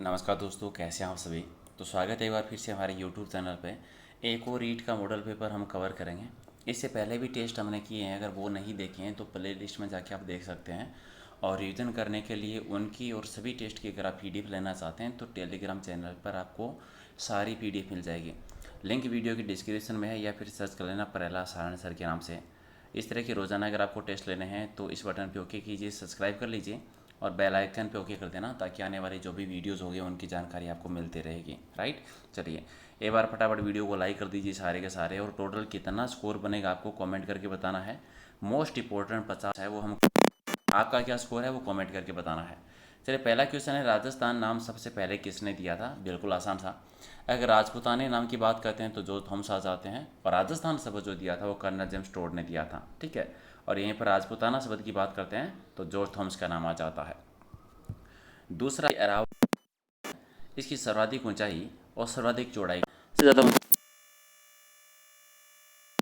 नमस्कार दोस्तों, कैसे हैं आप सभी। तो स्वागत है एक बार फिर से हमारे YouTube चैनल पे। एक और रीट का मॉडल पेपर हम कवर करेंगे। इससे पहले भी टेस्ट हमने किए हैं, अगर वो नहीं देखे हैं तो प्ले लिस्ट में जाके आप देख सकते हैं। और रिवीजन करने के लिए उनकी और सभी टेस्ट की अगर आप PDF लेना चाहते हैं तो टेलीग्राम चैनल पर आपको सारी PDF मिल जाएगी। लिंक वीडियो की डिस्क्रिप्शन में है या फिर सर्च कर लेना प्रहलाद सारण सर के नाम से। इस तरह के रोज़ाना अगर आपको टेस्ट लेने हैं तो इस बटन पे ओके कीजिए, सब्सक्राइब कर लीजिए और बेल आइकन पे ओके कर देना, ताकि आने वाली जो भी वीडियोस होगी उनकी जानकारी आपको मिलती रहेगी। राइट, चलिए एक बार फटाफट वीडियो को लाइक कर दीजिए सारे के सारे। और टोटल कितना स्कोर बनेगा आपको कमेंट करके बताना है। मोस्ट इंपॉर्टेंट 50 है वो हम, आपका क्या स्कोर है वो कमेंट करके बताना है। चलिए पहला क्वेश्चन है, राजस्थान नाम सबसे पहले किसने दिया था। बिल्कुल आसान था। अगर राजपूताने नाम की बात करते हैं तो जॉर्ज थॉमस आ जाते हैं, और राजस्थान शब्द जो दिया था वो कर्नल जेम्स टोड ने दिया था। ठीक है, और यहीं पर राजपूताना शब्द की बात करते हैं तो जॉर्ज थॉमस का नाम आ जाता है। दूसरा, अरावली, इसकी सर्वाधिक ऊंचाई और सर्वाधिक चौड़ाई से ज़्यादा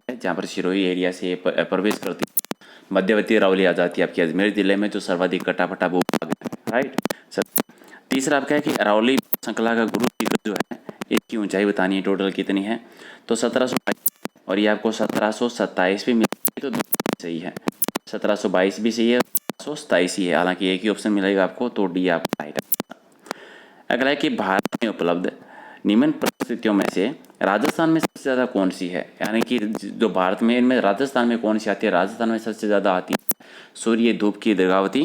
है, जहाँ पर सिरोही एरिया से ये प्रवेश करती है। मध्यवर्ती अरावली आ जाती है आपकी अजमेर जिले में, जो सर्वाधिक कटाफटा भूभाग है। Right sir. तीसरा आपका है कि अरावली श्रृंखला का गुरु शिखर जो है, इसकी ऊंचाई बतानी है टोटल कितनी है। तो 1722, और ये आपको 1727 भी मिला तो सही है। 1722 भी सही है, 1727 ही है, हालांकि एक ही ऑप्शन मिलेगा आपको, तो डी आपका राइट। अगला है कि भारत में उपलब्ध निम्न परिस्थितियों में से राजस्थान में सबसे ज़्यादा कौन सी है। यानी कि जो भारत में, इनमें राजस्थान में कौन सी आती है। राजस्थान में सबसे ज़्यादा आती है सूर्य धूप की दीर्घावती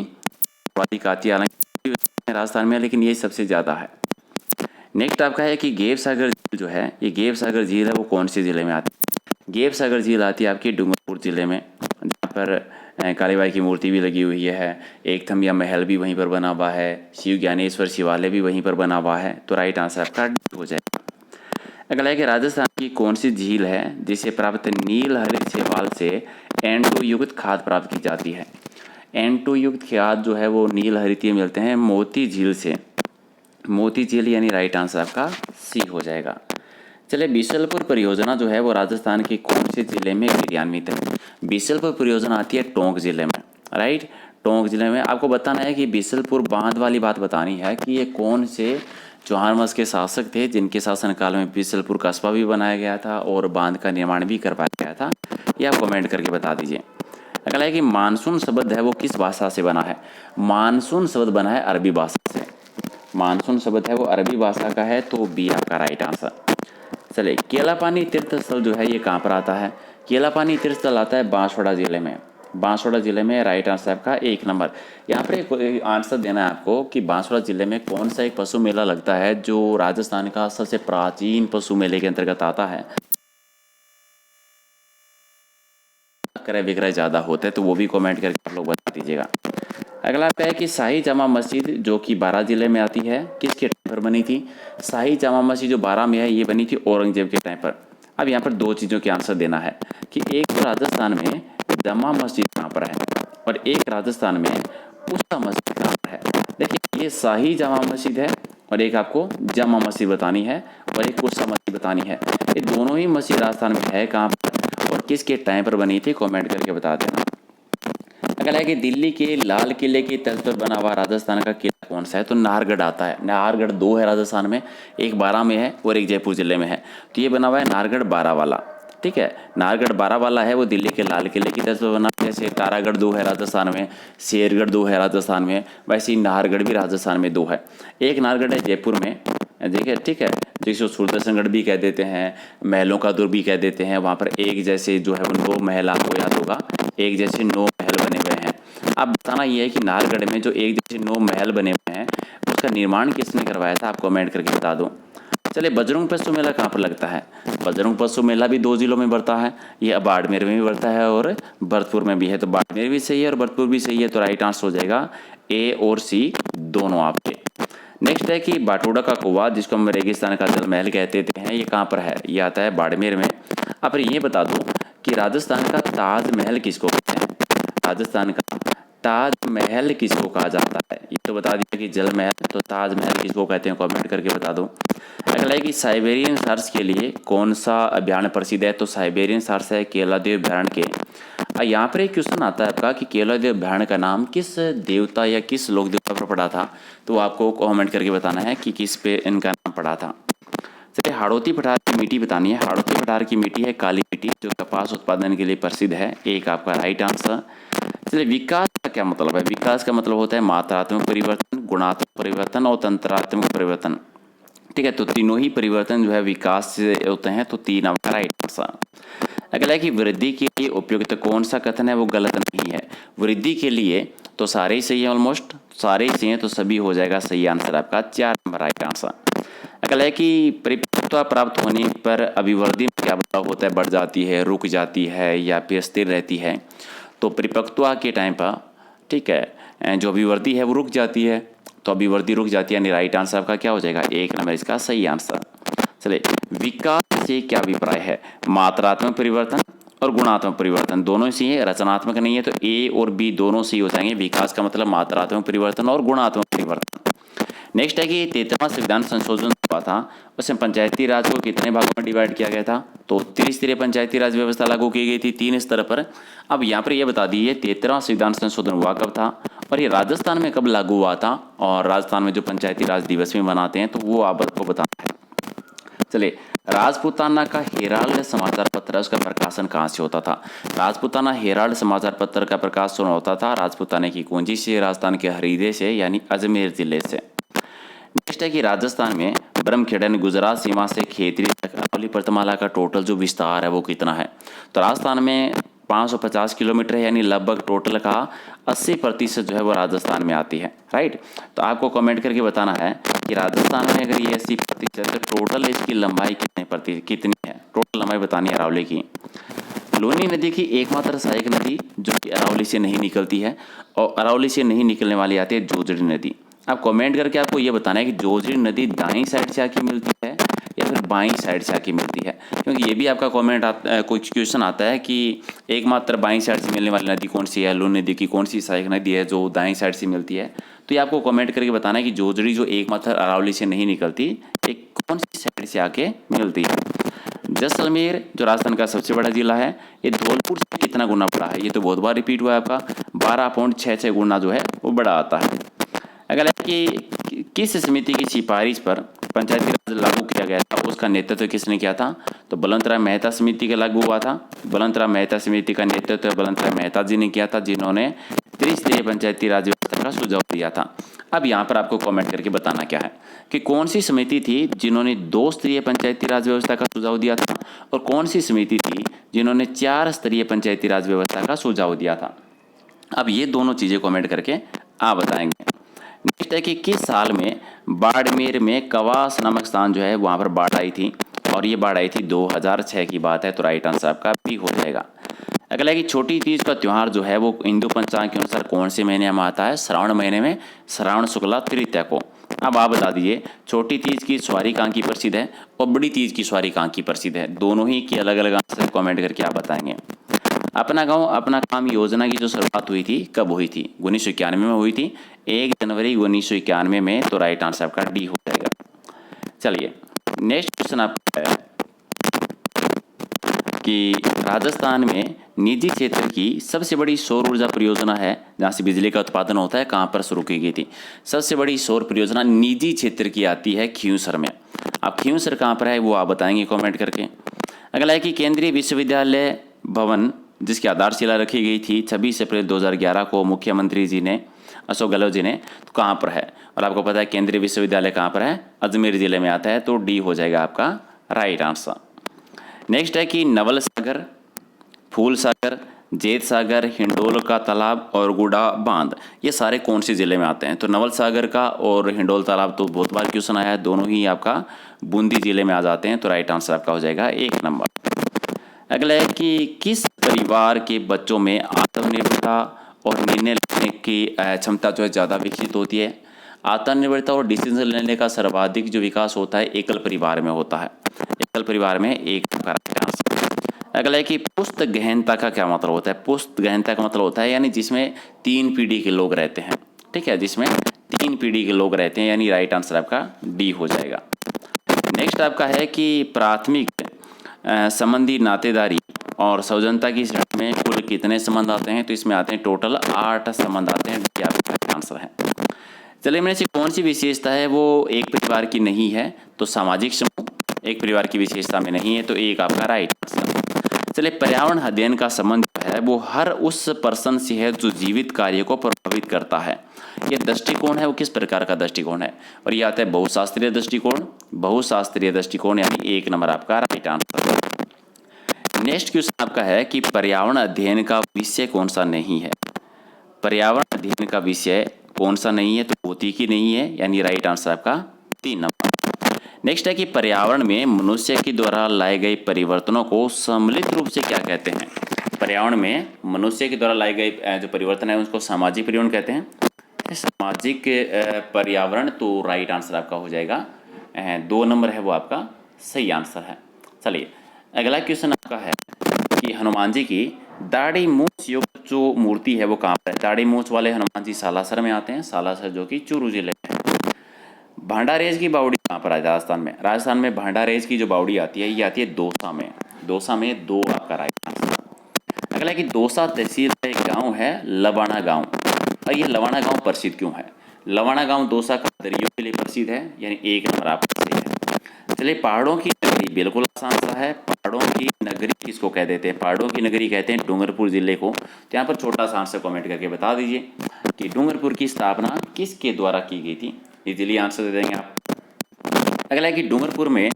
वादी आती है, हालांकि राजस्थान में, लेकिन ये सबसे ज़्यादा है। नेक्स्ट आपका है कि गेव सागर झील जो है, ये गेव सागर झील है वो कौन से ज़िले में आती है। गेव सागर झील आती है आपकी डूंगरपुर ज़िले में, जहाँ पर कालीबाई की मूर्ति भी लगी हुई है। एक थमिया महल भी वहीं पर बना हुआ है। शिव ज्ञानेश्वर शिवालय भी वहीं पर बना हुआ है। तो राइट आंसर आपका डी हो जाएगा। अगला है कि राजस्थान की कौन सी झील है जिसे प्राप्त नील हरित शैवाल से N2 युक्त खाद प्राप्त की जाती है। N2 युक्त खाद जो है वो नील हरितीय मिलते हैं मोती झील से। मोती झील यानी राइट आंसर आपका सी हो जाएगा। चलिए, बीसलपुर परियोजना जो है वो राजस्थान के कौन से जिले में क्रियान्वित है। बीसलपुर परियोजना आती है टोंक जिले में। राइट, टोंक जिले में। आपको बताना है कि बीसलपुर बांध वाली बात बतानी है कि ये कौन से चौहान वंश के शासक थे जिनके शासनकाल में बीसलपुर कस्बा भी बनाया गया था और बांध का निर्माण भी करवाया गया था। ये आप कमेंट करके बता दीजिए। अगला है कि मानसून शब्द है वो किस भाषा से बना है। मानसून शब्द बना है अरबी भाषा से। मानसून शब्द है वो अरबी भाषा का है, तो बी आपका राइट आंसर। चलिए, केलापानी तीर्थ स्थल जो है ये कहाँ पर आता है। केलापानी तीर्थ स्थल आता है बांसवाड़ा जिले में। बांसवाड़ा जिले में राइट आंसर आपका 1 नंबर। यहाँ पर एक आंसर देना है आपको कि बांसवाड़ा जिले में कौन सा एक पशु मेला लगता है जो राजस्थान का सबसे प्राचीन पशु मेले के अंतर्गत आता है। क्रय विक्रय ज़्यादा होते हैं तो वो भी कमेंट करके आप लोग बता दीजिएगा। अगला आपका है कि शाही जामा मस्जिद जो कि बारां जिले में आती है किसके टाइम पर बनी थी। शाही जामा मस्जिद जो बारां में है ये बनी थी औरंगजेब के टाइम पर। अब यहाँ पर दो चीज़ों के आंसर देना है कि एक तो राजस्थान में जामा मस्जिद कहाँ पर है और एक राजस्थान में उस्ता मस्जिद कहाँ पर है। देखिए, ये शाही जामा मस्जिद है और एक आपको जामा मस्जिद बतानी है और एक उस्ता मस्जिद बतानी है। ये दोनों ही मस्जिद राजस्थान में है कहाँ पर और किसके टाइम पर बनी थी, कमेंट करके बता देना। अगला है कि दिल्ली के लाल किले की तर्ज पर बना हुआ राजस्थान का किला कौन सा है। तो नाहरगढ़ आता है। नाहरगढ़ 2 है राजस्थान में, एक बारां में है और एक जयपुर जिले में है। तो ये बना हुआ है नाहरगढ़ बारां वाला। ठीक है, नाहरगढ़ बारां वाला है वो दिल्ली के लाल किले की तर्ज पर बना। जैसे तारागढ़ 2 है राजस्थान में, शेरगढ़ 2 है राजस्थान में, वैसे ही नाहरगढ़ भी राजस्थान में 2 है। एक नाहरगढ़ है जयपुर में, देखिए। ठीक है, जिसको सुदर्शनगढ़ भी कह देते हैं, महलों का दुर्ग भी कह देते हैं। वहाँ पर एक जैसे जो है वो 9 महल, आपको याद होगा, एक जैसे 9 महल बने हुए हैं। अब बताना ये है कि नाहरगढ़ में जो एक जैसे 9 महल बने हुए हैं उसका निर्माण किसने करवाया था, आप कमेंट करके बता दो। चलिए, बजरंग पशु मेला कहाँ पर लगता है। बजरंग पशु मेला भी 2 जिलों में बढ़ता है। ये बाड़मेर में भी बढ़ता है और भरतपुर में भी है। तो बाड़मेर भी सही है और भरतपुर भी सही है, तो राइट आंसर हो जाएगा ए और सी दोनों आपके। नेक्स्ट है कि बाटोड़ा का कुआं जिसको हम रेगिस्तान का जल महल कहते हैं, ये कहाँ पर है। ये आता है बाड़मेर में। अब ये बता दो कि राजस्थान का ताजमहल किसको कहते हैं। राजस्थान का ताजमहल किसको कहा जाता है। ये तो बता दिया कि जल महल, तो ताजमहल किसको कहते हैं, कमेंट करके बता दो। अगला है कि साइबेरियन सार्स के लिए कौन सा अभ्यारण्य प्रसिद्ध है। तो साइबेरियन सार्स है केलादेव अभ्यारण्य के यहाँ पर एक क्वेश्चन आता है आपका कि केवलादेव भ्याण का नाम किस देवता या किस लोक देवता पर पड़ा था, तो आपको कमेंट करके बताना है कि किस पे इनका नाम पड़ा था। चलिए, हाड़ौती पठार की मिट्टी बतानी है। हाड़ौती पठार की मिट्टी है काली मिट्टी, जो कपास उत्पादन के लिए प्रसिद्ध है। एक आपका राइट आंसर। चलिए, विकास का क्या मतलब है? विकास का मतलब होता है मात्रात्मक परिवर्तन, गुणात्मक परिवर्तन और तंत्रात्मक परिवर्तन। ठीक है, तो तीनों ही परिवर्तन जो है विकास से होते हैं, तो 3 आपका राइट आंसर। अगला है कि वृद्धि के लिए उपयुक्त कौन सा कथन है? वो गलत नहीं है। वृद्धि के लिए तो सारे ही सही है, ऑलमोस्ट सारे ही सही हैं, तो सभी हो जाएगा सही आंसर आपका 4 नंबर राइट आंसर। अगला है कि परिपक्वता प्राप्त होने पर अभिवृद्धि में क्या बदलाव होता है? बढ़ जाती है, रुक जाती है या फिर स्थिर रहती है? तो परिपक्वता के टाइम पर, ठीक है, जो अभिवृद्धि है वो रुक जाती है, तो अभिवृद्धि रुक जाती है, यानी राइट आंसर आपका क्या हो जाएगा? 1 नंबर इसका सही आंसर। चलिए, विकास से क्या अभिप्राय है? मात्रात्मक परिवर्तन और गुणात्मक परिवर्तन दोनों सही है, रचनात्मक नहीं है, तो ए और बी दोनों सही हो जाएंगे। विकास का मतलब मात्रात्मक परिवर्तन और गुणात्मक परिवर्तन। नेक्स्ट है कि 13वां संविधान संशोधन हुआ था, उसमें पंचायती राज को कितने भागों में डिवाइड किया गया था? तो त्रिस्तरीय पंचायती राज व्यवस्था लागू की गई थी 3 स्तर पर। अब यहाँ पर यह बता दीजिए 13वां संविधान संशोधन हुआ कब था और ये राजस्थान में कब लागू हुआ था, और राजस्थान में जो पंचायती राज दिवस में मनाते हैं, तो वो आपको बताना है। चलिए, राजपूताना का हेराल्ड समाचार पत्र है, उसका प्रकाशन कहाँ से होता था? राजपूताना हेराल्ड समाचार पत्र का प्रकाशन होता था राजपूताना की कुंजी से, राजस्थान के हरिदे से, यानी अजमेर जिले से। नेक्स्ट है कि राजस्थान में ब्रह्मखेड़ा गुजरात सीमा से खेतरी तक अरावली पर्वतमाला का टोटल जो विस्तार है वो कितना है? तो राजस्थान में 550 किलोमीटर है, यानी लगभग टोटल का 80% जो है वो राजस्थान में आती है। राइट, तो आपको कमेंट करके बताना है कि राजस्थान में अगर ये 80% है तो टोटल इसकी लंबाई कितनी है? टोटल लंबाई बतानी है अरावली की। लूनी नदी की एकमात्र सहायक नदी जो कि अरावली से नहीं निकलती है, और अरावली से नहीं निकलने वाली आती है जोजड़ी नदी। आप कमेंट करके आपको ये बताना है कि जोजड़ी नदी दाईं साइड से आके मिलती है या फिर बाईं साइड से आके मिलती है, क्योंकि ये भी आपका कमेंट कुछ क्वेश्चन आता है कि एकमात्र बाईं साइड से मिलने वाली नदी कौन सी है, लूनी नदी की कौन सी सहायक नदी है जो दाईं साइड से मिलती है। तो ये आपको कमेंट करके बताना है कि जोजड़ी जो एकमात्र अरावली से नहीं निकलती, एक कौन सी साइड से आके मिलती है। जैसलमेर जो राजस्थान का सबसे बड़ा जिला है, ये धौलपुर से कितना गुना बड़ा है? ये तो बहुत बार रिपीट हुआ है आपका, 12.66 गुना जो है वो बड़ा आता है। अगला है कि किस समिति की सिफारिश पर पंचायती राज लागू किया गया था, उसका नेतृत्व किसने किया था? तो बलवंतराय मेहता समिति का लागू हुआ था। बलवंतराय मेहता समिति का नेतृत्व बलवंतराय मेहता जी ने किया था, जिन्होंने त्रिस्तरीय पंचायती राज व्यवस्था का सुझाव दिया था। अब यहाँ पर आपको कमेंट करके बताना क्या है कि कौन सी समिति थी जिन्होंने 2 स्तरीय पंचायती राज व्यवस्था का सुझाव दिया था, और कौन सी समिति थी जिन्होंने 4 स्तरीय पंचायती राज व्यवस्था का सुझाव दिया था। अब ये दोनों चीज़ें कमेंट करके आप बताएंगे। नेक्स्ट है कि किस साल में बाड़मेर में कवास नामक स्थान जो है वहाँ पर बाढ़ आई थी, और ये बाढ़ आई थी 2006 की बात है, तो राइट आंसर आपका भी हो जाएगा। अगला है कि छोटी तीज का त्यौहार जो है वो हिंदू पंचांग के अनुसार कौन से महीने में आता है? श्रावण महीने में, श्रावण शुक्ला तृतीया को। अब आप बता दीजिए छोटी तीज की सवारी कहाँ की प्रसिद्ध है और बड़ी तीज की सवारी कहाँ की प्रसिद्ध है? दोनों ही की अलग अलग आंसर कमेंट करके आप बताएंगे। अपना गांव अपना काम योजना की जो शुरुआत हुई थी कब हुई थी? 1991 में हुई थी, 1 जनवरी 1991 में, तो राइट आंसर आपका डी हो जाएगा। चलिए, नेक्स्ट क्वेश्चन आपका है कि राजस्थान में निजी क्षेत्र की सबसे बड़ी सौर ऊर्जा परियोजना है जहाँ से बिजली का उत्पादन होता है, कहाँ पर शुरू की गई थी? सबसे बड़ी सौर परियोजना निजी क्षेत्र की आती है खींवसर में। अब खींवसर कहाँ पर है वो आप बताएंगे कमेंट करके। अगला है कि केंद्रीय विश्वविद्यालय भवन जिसकी आधारशिला रखी गई थी 26 अप्रैल 2011 को मुख्यमंत्री जी ने, अशोक गहलोत जी ने, तो कहाँ पर है? और आपको पता है केंद्रीय विश्वविद्यालय कहाँ पर है? अजमेर जिले में आता है, तो डी हो जाएगा आपका राइट आंसर। नेक्स्ट है कि नवल सागर, फूल सागर, जेत सागर, हिंडोल का तालाब और गुड़ा बांध, ये सारे कौन से जिले में आते हैं? तो नवल सागर का और हिंडोल तालाब तो बहुत बार क्वेश्चन आया है, दोनों ही आपका बूंदी जिले में आ जाते हैं, तो राइट आंसर आपका हो जाएगा 1 नंबर। अगला है कि किस परिवार के बच्चों में आत्मनिर्भरता और निर्णय लेने की क्षमता जो है ज़्यादा विकसित होती है? आत्मनिर्भरता और डिसीजन लेने का सर्वाधिक जो विकास होता है एकल परिवार में होता है। एकल परिवार में एक अगला है कि पुस्त गहनता का क्या मतलब होता है? पुस्त गहनता का मतलब होता है यानी जिसमें 3 पीढ़ी के लोग रहते हैं, ठीक है, जिसमें 3 पीढ़ी के लोग रहते हैं, यानी राइट आंसर आपका डी हो जाएगा। नेक्स्ट आपका है कि प्राथमिक संबंधी नातेदारी और सौजन्यता की श्रेणी में कुल कितने संबंध आते हैं, तो इसमें आते हैं टोटल 8 संबंध आते हैं। ये आपका आंसर है। चलिए, मैंने से कौन सी विशेषता है वो एक परिवार की नहीं है, तो सामाजिक समूह एक परिवार की विशेषता में नहीं है, तो एक आपका राइट आंसर। चलिए, पर्यावरण अध्ययन का संबंध है वो हर उस पर्सन से है जो जीवित कार्य को प्रभावित करता है। ये दृष्टिकोण है वो किस प्रकार का दृष्टिकोण है, और ये आता है बहुशास्त्रीय दृष्टिकोण। बहुशास्त्रीय दृष्टिकोण यानी 1 नंबर आपका राइट आंसर। नेक्स्ट क्वेश्चन आपका है कि पर्यावरण अध्ययन का विषय कौन सा नहीं है। पर्यावरण अध्ययन का विषय कौन सा नहीं है, तो भौतिकी नहीं है, यानी राइट आंसर आपका 3 नंबर। नेक्स्ट है कि पर्यावरण में मनुष्य के द्वारा लाए गए परिवर्तनों को सम्मिलित रूप से क्या कहते हैं। पर्यावरण में मनुष्य के द्वारा लाए गए जो परिवर्तन है उसको सामाजिक पर्यावरण कहते हैं। सामाजिक पर्यावरण, तो राइट आंसर आपका हो जाएगा 2 नंबर है वो आपका सही आंसर है। चलिए, अगला क्वेश्चन आपका है कि हनुमान जी की दाढ़ी मूछ युक्त जो मूर्ति है वो कहाँ पर है। दाढ़ी मूछ वाले हनुमान जी सालासर में आते हैं, सालासर जो कि चूरू जिले में है। भांडारेज की बावड़ी कहाँ पर है, राजस्थान में। राजस्थान में भांडारेज की जो बावड़ी आती है ये आती है दौसा में। दौसा में 2 आपका राइट आंसर। अगला कि दौसा तहसील का एक गाँव है लवाना गाँव, और ये लवाना गाँव प्रसिद्ध क्यों है। लवाना गाँव दौसा का दरियों के लिए प्रसिद्ध है, यानी 1 नंबर आपका सही है। चलिए, पहाड़ों की नगरी बिल्कुल आसान सा है। पहाड़ों की नगरी किसको कह देते हैं, पहाड़ों की नगरी कहते हैं डूंगरपुर जिले को। तो यहाँ पर छोटा सा आंसर कमेंट करके बता दीजिए कि डूंगरपुर की स्थापना किसके द्वारा की गई थी। इजीली आंसर दे देंगे आप। अगला है कि डूंगरपुर में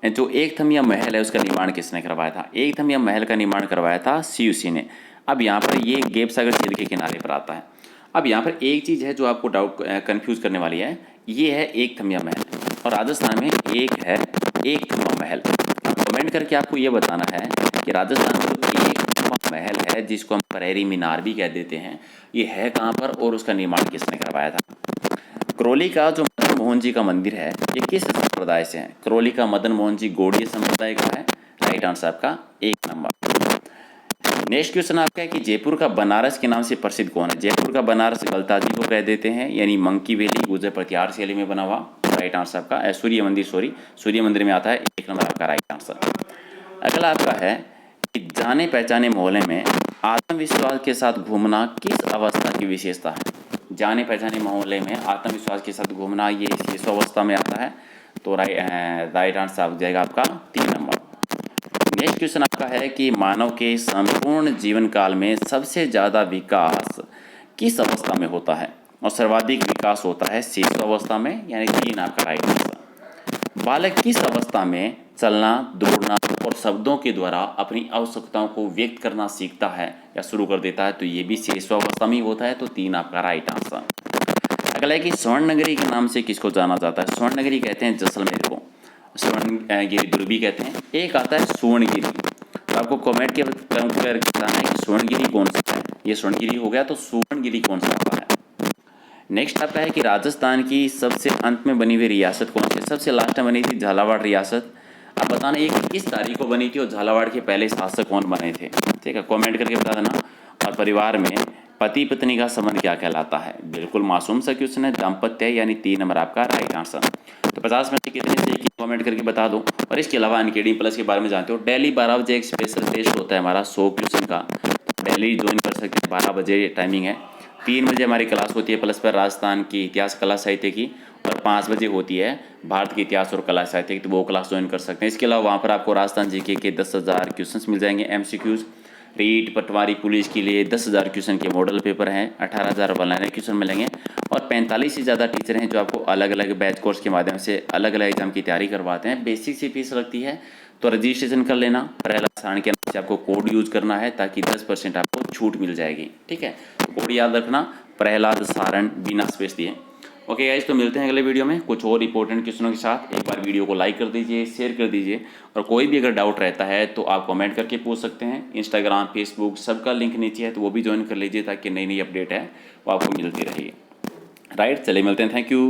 जो एक थमिया महल है उसका निर्माण किसने करवाया था। एक थमिया महल का निर्माण करवाया था सीयूसी ने। अब यहाँ पर ये गेप सागर झील के किनारे पर आता है। अब यहाँ पर एक चीज़ है जो आपको डाउट कन्फ्यूज़ करने वाली है, ये है एक थमिया महल, और राजस्थान में एक है एक थम्बा महल। कमेंट करके आपको ये बताना है कि राजस्थान में जो एक थम्बा महल है जिसको हम परेरी मीनार भी कह देते हैं, ये है कहाँ पर और उसका निर्माण किसने करवाया था। करौली का जो मदन मोहन जी का मंदिर है ये किस संप्रदाय से है। करौली का मदन मोहन जी गौड़ीय संप्रदाय का है। राइट आंसर आपका 1 नंबर। नेक्स्ट क्वेश्चन आपका है कि जयपुर का बनारस के नाम से प्रसिद्ध कौन है। जयपुर का बनारस गलताजी को कह देते हैं, यानी मंकी वैली गुजर प्रत्यार शैली में बना हुआ। राइट आंसर आपका सूर्य मंदिर, सूर्य मंदिर में आता है। 1 नंबर आपका राइट आंसर। अगला आपका है कि जाने पहचाने मोहल्ले में आत्मविश्वास के साथ घूमना किस अवस्था की विशेषता है। जाने पहचाने मोहल्ले में आत्मविश्वास के साथ घूमना ये इस अवस्था में आता है, तो राइट आंसर आ जाएगा आपका 3 नंबर। नेक्स्ट क्वेश्चन आपका है कि मानव के संपूर्ण जीवन काल में सबसे ज़्यादा विकास किस अवस्था में होता है, और सर्वाधिक विकास होता है शिशु अवस्था में, यानी 3 आपका राइट आंसर। बालक किस अवस्था में चलना, दौड़ना और शब्दों के द्वारा अपनी आवश्यकताओं को व्यक्त करना सीखता है या शुरू कर देता है, तो ये भी शिशु अवस्था में ही होता है, तो 3 आपका राइट आंसर। अगला है कि स्वर्ण नगरी के नाम से किसको जाना जाता है। स्वर्ण नगरी कहते हैं जैसलमेर को, स्वर्णगिरी दुर्बी कहते हैं। एक आता है सुवर्णगिरी, तो आपको कमेंट के करके बताना है कि स्वर्णगिरी कौन सा है। ये स्वर्णगिरी हो गया, तो सुवर्णगिरी कौन सा होता है। नेक्स्ट आता है कि राजस्थान की सबसे अंत में बनी हुई रियासत कौन सी। सबसे लास्ट में बनी थी झालावाड़ रियासत। अब बताना ये कि किस तारीख को बनी थी और झालावाड़ के पहले शासक कौन बने थे। ठीक है, कमेंट करके बता देना। और परिवार में पति पत्नी का संबंध क्या कहलाता है। बिल्कुल मासूम सा क्वेश्चन है, दाम्पत्य, यानी 3 नंबर आपका राइट आंसर। तो 50 में से कितने सही की कमेंट करके बता दो। और इसके अलावा अनकेडमी प्लस के बारे में जानते हो, डेली 12 बजे एक स्पेशल टेस्ट होता है हमारा 100 क्वेश्चन का। डेली ज्वाइन कर सकते हैं, 12 बजे टाइमिंग है। 3 बजे हमारी क्लास होती है प्लस पर राजस्थान की इतिहास कला साहित्य की, और 5 बजे होती है भारत के इतिहास और कला साहित्य की, तो वो क्लास ज्वाइन कर सकते हैं। इसके अलावा वहाँ पर आपको राजस्थान जीके के 10,000 क्वेश्चन मिल जाएंगे MCQs। रीट पटवारी पुलिस के लिए 10,000 क्वेश्चन के मॉडल पेपर हैं, 18,000 ऑनलाइन क्वेश्चन मिलेंगे, और 45 से ज़्यादा टीचर हैं जो आपको अलग अलग बैच कोर्स के माध्यम से अलग अलग एग्जाम की तैयारी करवाते हैं। बेसिक सी फीस लगती है, तो रजिस्ट्रेशन कर लेना। प्रहलाद सारण के नाम से आपको कोड यूज करना है ताकि 10% आपको छूट मिल जाएगी। ठीक है, तो कोड याद रखना, प्रहलाद सारण, बिना स्पेस दिए। ओके गाइस, तो मिलते हैं अगले वीडियो में कुछ और इंपॉर्टेंट क्वेश्चनों के साथ। एक बार वीडियो को लाइक कर दीजिए, शेयर कर दीजिए, और कोई भी अगर डाउट रहता है तो आप कमेंट करके पूछ सकते हैं। इंस्टाग्राम, फेसबुक सबका लिंक नीचे है, तो वो भी ज्वाइन कर लीजिए ताकि नई नई अपडेट है वो आपको मिलती रहेगी। राइट, चलिए मिलते हैं। Thank you.